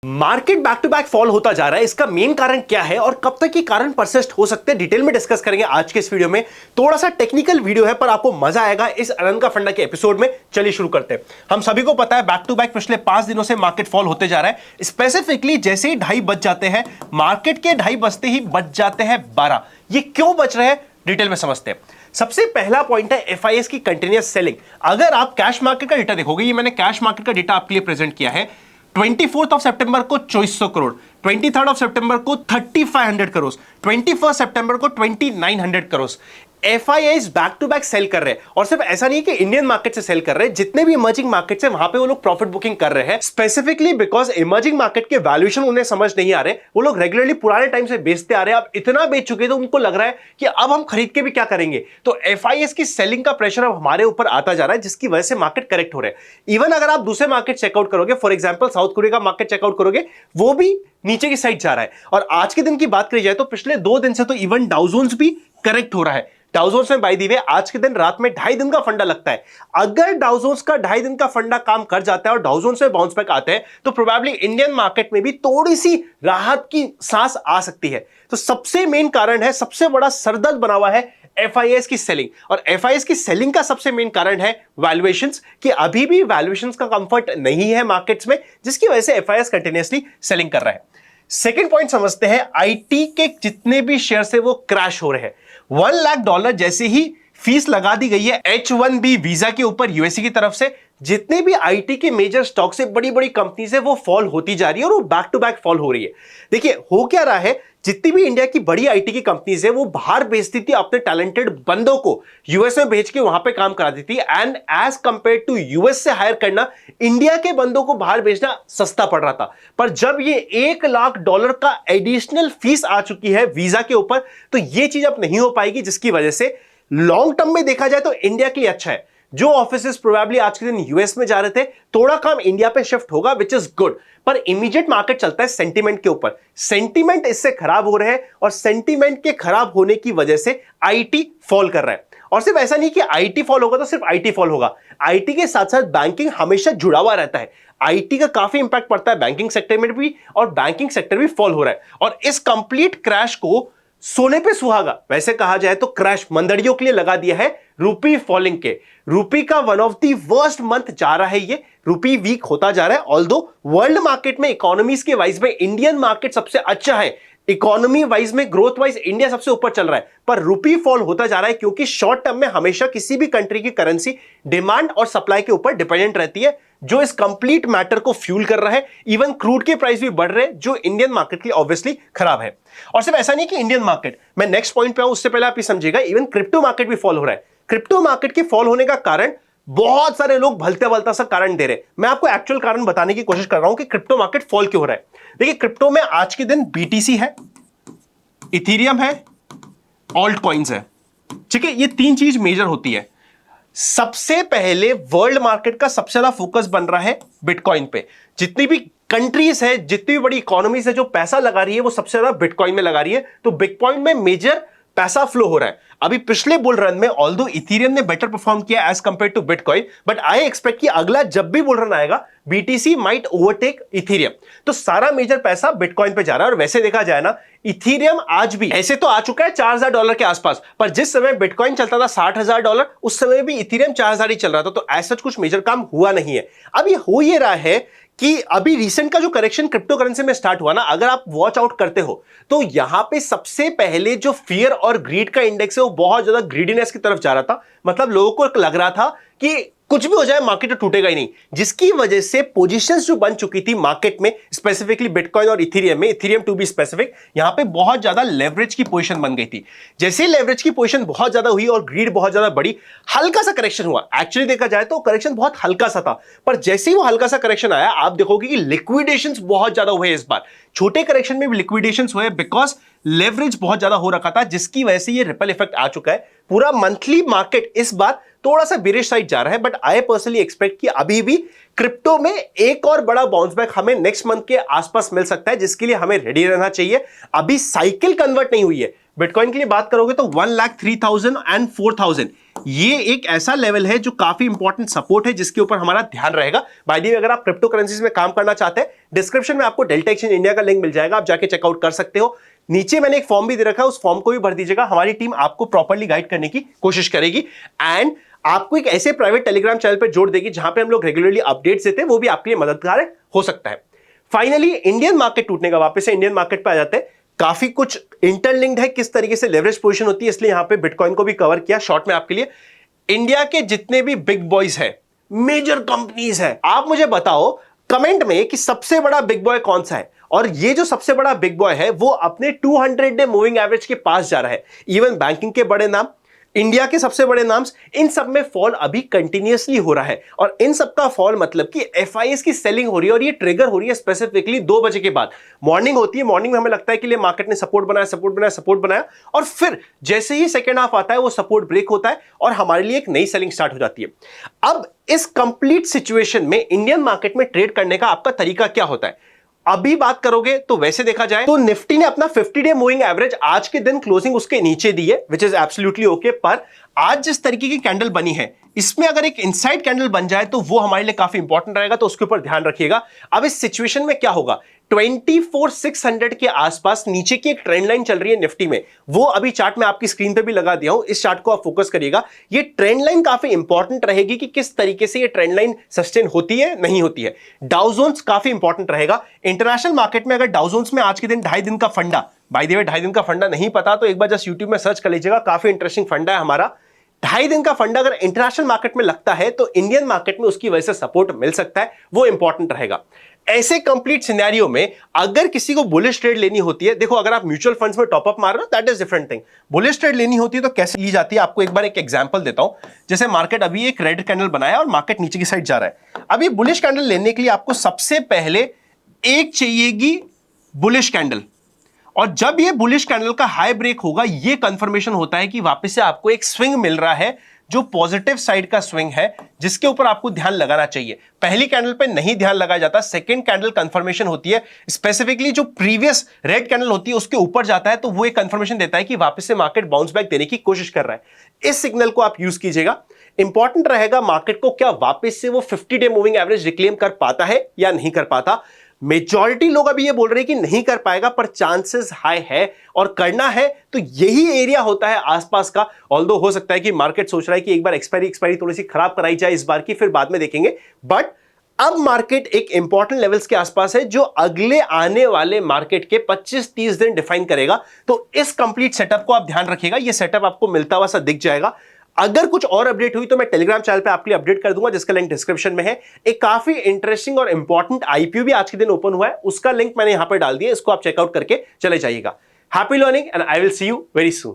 Market back to back fall होता जा रहा है। इसका मेन कारण क्या है और कब तक ये कारण परसिस्ट हो सकते हैं, डिटेल में डिस्कस करेंगे आज के इस वीडियो में। थोड़ा सा टेक्निकल वीडियो है पर आपको मजा आएगा इस अनंत का फंडा के एपिसोड में। चलिए शुरू करते हैं। हम सभी को पता है बैक टू बैक पिछले 5 दिनों से मार्केट फॉल होते जा रहा है। स्पेसिफिकली जैसे ही 2:30 बज जाते हैं, मार्केट के 2:30 बजते ही बच जाते हैं 12। ये क्यों बच रहे हैं डिटेल में समझते हैं। सबसे पहला पॉइंट है एफआईएस की कंटिन्यूअस सेलिंग। अगर आप कैश मार्केट का डेटा देखोगे, ये मैंने कैश मार्केट का डेटा आपके लिए प्रेजेंट किया है। 24 सितंबर को 2400 करोड़, 23 सितंबर को 3500 करोड़, 21 सितंबर को 2900 crore. FIIs back to back sell कर रहे हैं। और सिर्फ ऐसा नहीं है कि इंडियन मार्केट से सेल कर रहे हैं, जितने भी इमर्जिंग मार्केट है वहां पे वो लोग प्रॉफिट बुकिंग कर रहे हैं। स्पेसिफिकली बिकॉज इमर्जिंग मार्केट के वैल्यूएशन उन्हें समझ नहीं आ रहे। वो लोग रेगुलरली पुराने टाइम से बेचते आ रहे हैं, अब इतना बेच चुके तो उनको लग रहा है कि अब हम खरीद के भी क्या करेंगे। तो एफआईएस की सेलिंग का प्रेशर अब हमारे ऊपर आता जा रहा है, जिसकी वजह से मार्केट करेक्ट हो रहे हैं। इवन अगर आप दूसरे मार्केट चेकआउट करोगे, फॉर एग्जाम्पल साउथ कोरिया का मार्केट चेकआउट करोगे, वो भी नीचे की साइड जा रहा है। और आज के दिन की बात करी जाए तो पिछले 2 दिन से तो इवन डाउ जोन्स भी करेक्ट हो रहा है। डाउ जोन्स में बाय द वे आज के दिन रात में 2.5 दिन का फंडा लगता है। अगर डाउ जोन्स का 2.5 दिन का फंडा काम कर जाता है और डाउ जोन्स में बाउंस बैक आते हैं तो प्रोबेबली इंडियन मार्केट में भी थोड़ी सी राहत की सांस आ सकती है। तो सबसे मेन कारण है, सबसे बड़ा सरदर्द बना हुआ है एफआईएस की सेलिंग। और एफआईएस की सेलिंग का सबसे मेन कारण है वैल्यूएशंस, कि अभी भी वैल्यूएशंस का कंफर्ट नहीं है मार्केट्स में, जिसकी वजह से एफआईएस कंटिन्यूअसली सेलिंग कर रहा है। सेकेंड पॉइंट समझते हैं, आईटी के जितने भी शेयर है वो क्रैश हो रहे हैं। $1 लाख जैसे ही फीस लगा दी गई है H1B वीजा के ऊपर यूएसए की तरफ से, जितने भी आईटी के मेजर स्टॉक से बड़ी बड़ी कंपनीज है वो फॉल होती जा रही है और वो बैक टू बैक फॉल हो रही है। देखिए हो क्या रहा है, जितनी भी इंडिया की बड़ी आईटी की कंपनीज है वो बाहर बेचती थी अपने टैलेंटेड बंदों को, यूएस में भेज के वहां पे काम करा देती थी। And as compare to US से हायर करना, इंडिया के बंदों को बाहर भेजना सस्ता पड़ रहा था। पर जब ये $1 लाख का एडिशनल फीस आ चुकी है वीजा के ऊपर, तो ये चीज अब नहीं हो पाएगी, जिसकी वजह से लॉन्ग टर्म में देखा जाए तो इंडिया के लिए अच्छा है। जो ऑफिसेस प्रोबेबली आज के दिन यूएस में जा रहे थे, थोड़ा काम इंडिया पे शिफ्ट होगा, विच इज गुड। पर इमीडिएट मार्केट चलता है सेंटीमेंट के ऊपर। सेंटीमेंट इससे खराब हो रहे हैं और सेंटीमेंट के खराब होने की वजह से आईटी फॉल कर रहा है। और सिर्फ ऐसा नहीं कि आईटी फॉल होगा तो सिर्फ आईटी फॉल होगा, आईटी के साथ साथ बैंकिंग हमेशा जुड़ा हुआ रहता है। आईटी का काफी इंपैक्ट पड़ता है बैंकिंग सेक्टर में भी, और बैंकिंग सेक्टर भी फॉल हो रहा है। और इस कंप्लीट क्रैश को सोने पे सुहागा वैसे कहा जाए तो क्रैश मंदड़ियों के लिए लगा दिया है रूपी फॉलिंग के। रूपी का one of the worst month जा रहा है, ये रूपी वीक होता जा रहा है। ऑल्दो वर्ल्ड मार्केट में इकोनॉमीज के वाइज में इंडियन मार्केट सबसे अच्छा है, इकोनॉमी वाइज में ग्रोथ वाइज इंडिया सबसे ऊपर चल रहा है, पर रूपी फॉल होता जा रहा है क्योंकि शॉर्ट टर्म में हमेशा किसी भी कंट्री की करेंसी डिमांड और सप्लाई के ऊपर डिपेंडेंट रहती है, जो इस कंप्लीट मैटर को फ्यूल कर रहा है। इवन क्रूड के प्राइस भी बढ़ रहे हैं, जो इंडियन मार्केट के लिए ऑब्वियसली खराब है। और सिर्फ ऐसा नहीं कि इंडियन मार्केट, मैं नेक्स्ट पॉइंट पे आऊं उससे पहले आप ये समझिएगा, इवन क्रिप्टो मार्केट भी फॉल हो रहा है। क्रिप्टो मार्केट के फॉल होने का कारण बहुत सारे लोग भलते भलता सा कारण दे रहे हैं। मैं आपको एक्चुअल कारण बताने की कोशिश कर रहा हूं कि क्रिप्टो मार्केट फॉल क्यों हो रहा है। देखिए क्रिप्टो में आज के दिन बीटीसी है, इथेरियम है, ऑल्ट कॉइन्स है, ठीक है। ये 3 चीज मेजर होती है। सबसे पहले वर्ल्ड मार्केट का सबसे ज्यादा फोकस बन रहा है बिटकॉइन पे। जितनी भी कंट्रीज है, जितनी भी बड़ी इकोनॉमीज है जो पैसा लगा रही है, वो सबसे ज्यादा बिटकॉइन में लगा रही है। तो बिटकॉइन में मेजर पैसा फ्लो हो रहा है। अभी पिछले बुल रन में ऑल्दो इथेरियम ने बेटर परफॉर्म किया as compare to bitcoin, but I expect कि अगला जब भी बुल रन आएगा बीटीसी माइट ओवरटेक इथेरियम। तो सारा मेजर पैसा बिटकॉइन पे जा रहा है। और वैसे देखा जाए ना, इथेरियम आज भी ऐसे तो आ चुका है $4000 के आसपास, पर जिस समय बिटकॉइन चलता था $60000, उस समय भी इथेरियम 4000 ही चल रहा था। तो ऐसा कुछ मेजर काम हुआ नहीं है। अब ये हो ये रहा है कि अभी रिसेंट का जो करेक्शन क्रिप्टो करेंसी में स्टार्ट हुआ ना, अगर आप वॉच आउट करते हो तो यहां पे सबसे पहले जो फियर और ग्रीड का इंडेक्स है वो बहुत ज्यादा ग्रीडीनेस की तरफ जा रहा था। मतलब लोगों को लग रहा था कि कुछ भी हो जाए मार्केट तो टूटेगा ही नहीं, जिसकी वजह से पोजीशंस जो बन चुकी थी मार्केट में, स्पेसिफिकली बिटकॉइन और इथेरियम में, इथेरियम टू बी स्पेसिफिक, यहां पे बहुत ज्यादा लेवरेज की पोजीशन बन गई थी। जैसे लेवरेज की पोजीशन बहुत ज्यादा हुई और ग्रीड बहुत ज्यादा बड़ी, हल्का सा करेक्शन हुआ। एक्चुअली देखा जाए तो करेक्शन बहुत हल्का सा था, पर जैसे ही वो हल्का सा करेक्शन आया, आप देखोगे कि लिक्विडेशंस बहुत ज्यादा हुए इस बार। छोटे करेक्शन में भी लिक्विडेशंस हुए बिकॉज लेवरेज बहुत ज्यादा हो रखा था, जिसकी वजह से ये रिपल इफेक्ट आ चुका है। पूरा मंथली मार्केट इस बार थोड़ा सा बेरिश साइड जा रहा है, बट आई पर्सनली एक्सपेक्ट कि अभी भी क्रिप्टो में एक और बड़ा बाउंस बैक हमें नेक्स्ट मंथ के आसपास मिल सकता है, जिसके लिए हमें रेडी रहना चाहिए। अभी साइकिल कन्वर्ट नहीं हुई है। बिटकॉइन के लिए बात करोगे तो 1,03,000 and 4,000 ये एक ऐसा लेवल है जो काफी इंपॉर्टेंट सपोर्ट है जिसके ऊपर हमारा ध्यान रहेगा। बाय द वे, अगर आप क्रिप्टो करेंसीज में काम करना चाहते हैं, डिस्क्रिप्शन में आपको डेल्टा एक्सचेंज इंडिया का लिंक मिल जाएगा, आप जाके चेकआउट कर सकते हो। नीचे मैंने एक फॉर्म भी दे रखा है, उस फॉर्म को भी भर दीजिएगा। हमारी टीम आपको प्रॉपर्ली गाइड करने की कोशिश करेगी एंड आपको एक ऐसे प्राइवेट टेलीग्राम चैनल पर जोड़ देगी जहां पे हम लोग रेगुलरली अपडेट्स देते हैं, वो भी आपके लिए मददगार हो सकता है। फाइनली इंडियन मार्केट टूटने का, वापस से इंडियन मार्केट पे आ जाते हैं। काफी कुछ इंटरलिंक्ड है किस तरीके से लेवरेज पोजीशन होती है, इसलिए यहां पे बिटकॉइन को भी कवर किया शॉर्ट में आपके लिए। इंडिया के जितने भी बिग बॉयज है, मेजर कंपनीज है, आप मुझे बताओ कमेंट में कि सबसे बड़ा बिग बॉय कौन सा है। और ये जो सबसे बड़ा बिग बॉय है वो अपने 200 डे मूविंग एवरेज के पास जा रहा है। इवन बैंकिंग के बड़े नाम, इंडिया के सबसे बड़े नाम्स, इन सब में फॉल अभी कंटिन्यूअसली हो रहा है। और इन सब का फॉल मतलब कि एफआईएस की सेलिंग हो रही है और ये ट्रिगर हो रही है स्पेसिफिकली 2 बजे के बाद। मॉर्निंग होती है, मॉर्निंग में हमें लगता है कि मार्केट ने सपोर्ट बनाया और फिर जैसे ही सेकेंड हाफ आता है वो सपोर्ट ब्रेक होता है और हमारे लिए एक नई सेलिंग स्टार्ट हो जाती है। अब इस कंप्लीट सिचुएशन में इंडियन मार्केट में ट्रेड करने का आपका तरीका क्या होता है? अभी बात करोगे तो वैसे देखा जाए तो निफ्टी ने अपना 50 डे मूविंग एवरेज आज के दिन क्लोजिंग उसके नीचे दी है, विच इज एब्सोल्युटली ओके। पर आज जिस तरीके की कैंडल बनी है, इसमें अगर एक इनसाइड कैंडल बन जाए तो वो हमारे लिए काफी इंपॉर्टेंट रहेगा, तो उसके ऊपर ध्यान रखिएगा। अब इस सिचुएशन में क्या होगा, 24,600 के आसपास नीचे की एक ट्रेंड लाइन चल रही है निफ्टी में, वो अभी चार्ट में आपकी स्क्रीन पे भी लगा दिया हूं, इस चार्ट को आप फोकस करिएगा। ये ट्रेंड लाइन काफी इंपॉर्टेंट रहेगी कि किस तरीके से ये ट्रेंड लाइन सस्टेन होती है नहीं होती है। डाउ जोन्स काफी इंपॉर्टेंट रहेगा। इंटरनेशनल मार्केट में अगर डाउ जोन्स में आज के दिन 2.5 दिन का फंडा, बाय द वे 2.5 दिन का फंडा नहीं पता तो एक बार जस्ट यूट्यूब में सर्च कर लीजिएगा, काफी इंटरेस्टिंग फंडा है हमारा। 2.5 दिन का फंडा अगर इंटरनेशनल मार्केट में लगता है तो इंडियन मार्केट में उसकी वजह से सपोर्ट मिल सकता है, वो इंपॉर्टेंट रहेगा। ऐसे कंप्लीट सिनेरियो में अगर किसी को बुलिश ट्रेड लेनी होती है, देखो अगर आप म्यूचुअल फंड्स में टॉपअप मार रहे हो that is different thing. Bullish trade लेनी होती है तो कैसे ली जाती है, आपको एक बार एक एग्जांपल देता हूं। जैसे मार्केट अभी एक रेड कैंडल बनाया और मार्केट नीचे की साइड जा रहा है। अभी बुलिश कैंडल लेने के लिए आपको सबसे पहले एक चाहिएगी बुलिश कैंडल, और जब ये बुलिश कैंडल का हाई ब्रेक होगा, ये कंफर्मेशन होता है कि वापस से आपको एक स्विंग मिल रहा है जो पॉजिटिव साइड का स्विंग है, जिसके ऊपर आपको ध्यान लगाना चाहिए। पहली कैंडल पे नहीं ध्यान लगाया जाता, सेकंड कैंडल कंफर्मेशन होती है, स्पेसिफिकली जो प्रीवियस रेड कैंडल होती है उसके ऊपर जाता है तो वो एक कंफर्मेशन देता है कि वापस से मार्केट बाउंस बैक देने की कोशिश कर रहा है। इस सिग्नल को आप यूज कीजिएगा। इंपॉर्टेंट रहेगा मार्केट को क्या वापस से वो 50 डे मूविंग एवरेज रिक्लेम कर पाता है या नहीं कर पाता। मेजॉरिटी लोग अभी ये बोल रहे हैं कि नहीं कर पाएगा, पर चांसेस हाई है, और करना है तो यही एरिया होता है आसपास का। ऑल्दो हो सकता है कि मार्केट सोच रहा है कि एक बार एक्सपायरी थोड़ी सी खराब कराई जाए इस बार की, फिर बाद में देखेंगे। बट अब मार्केट एक इंपॉर्टेंट लेवल्स के आसपास है जो अगले आने वाले मार्केट के 25-30 दिन डिफाइन करेगा। तो इस कंप्लीट सेटअप को आप ध्यान रखिएगा, ये सेटअप आपको मिलता हुआ सा दिख जाएगा। अगर कुछ और अपडेट हुई तो मैं टेलीग्राम चैनल पे आपके लिए अपडेट कर दूंगा, जिसका लिंक डिस्क्रिप्शन में है। एक काफी इंटरेस्टिंग और इंपॉर्टेंट आईपीओ भी आज के दिन ओपन हुआ है, उसका लिंक मैंने यहां पर डाल दिया, इसको आप चेकआउट करके चले जाइएगा। Happy learning and I will see you very soon.